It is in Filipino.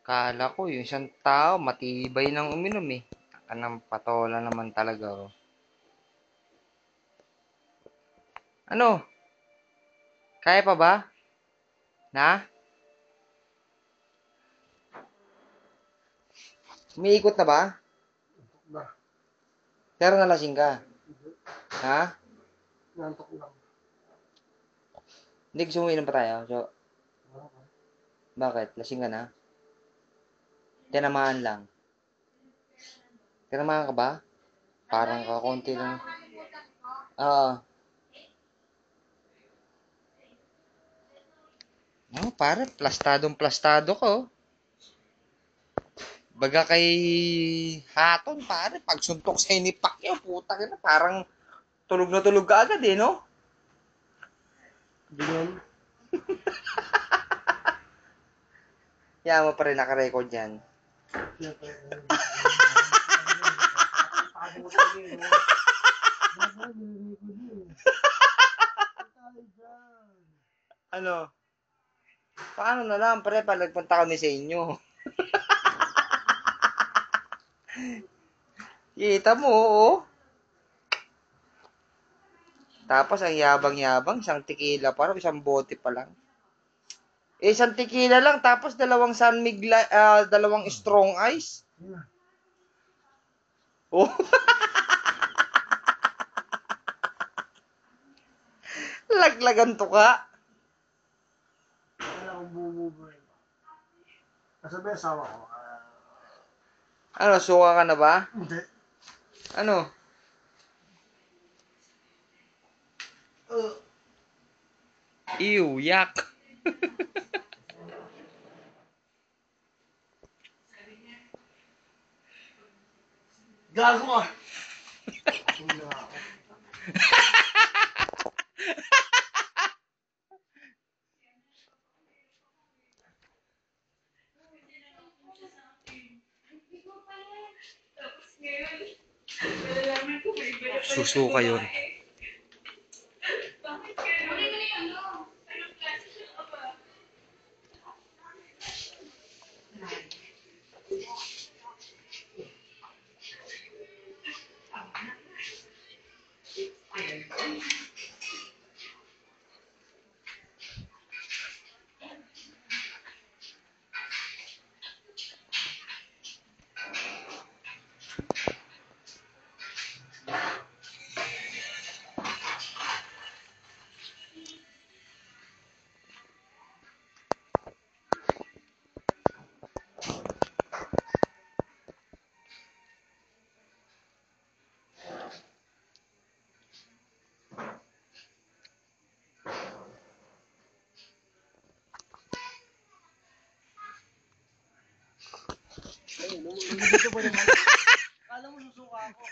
Kala ko yung isang tao matibay ng uminom eh. Anong patola naman talaga oh. Ano? Kaya pa ba? Na? Umiikot na ba? Ba, Pero nalasing ka. Ha? nantok lang. Hindi gusto mo inom pa tayo. So, Okay. bakit? Lasing ka na? Tinamaan lang. Tinamaan ka ba? Parang kakunti lang. Oo. Oh, pare, plastadong-plastado ko. Baga kay Haton, pare, pag suntok sa ni Pacquiao, puta ka na, parang tulog na tulog ka agad eh, no? Ganyan. Kaya mo pa rin nakarecord yan. Siyempre, napakapagod talaga eh, no? Dapat, nire-record yun eh. Tayo dyan. Ano? Paano na lang, pre, pag nagpunta kami sa inyo? Kita mo, oo. Tapos ang yabang-yabang, isang tequila pa raw, isang bote pa lang. Eh, isang tequila lang, tapos dalawang dalawang strong ice. Yeah. Oh, laglagan to ka. Wala akong bumubo eh. Kasabi, asawa ko. Ano, suka ka na ba? Hindi. Ano? Uh, Ew, yak. Gago ka! Hindi ako. Susuka yun. Ay, nandito pa naman. Kala mo susuka ako.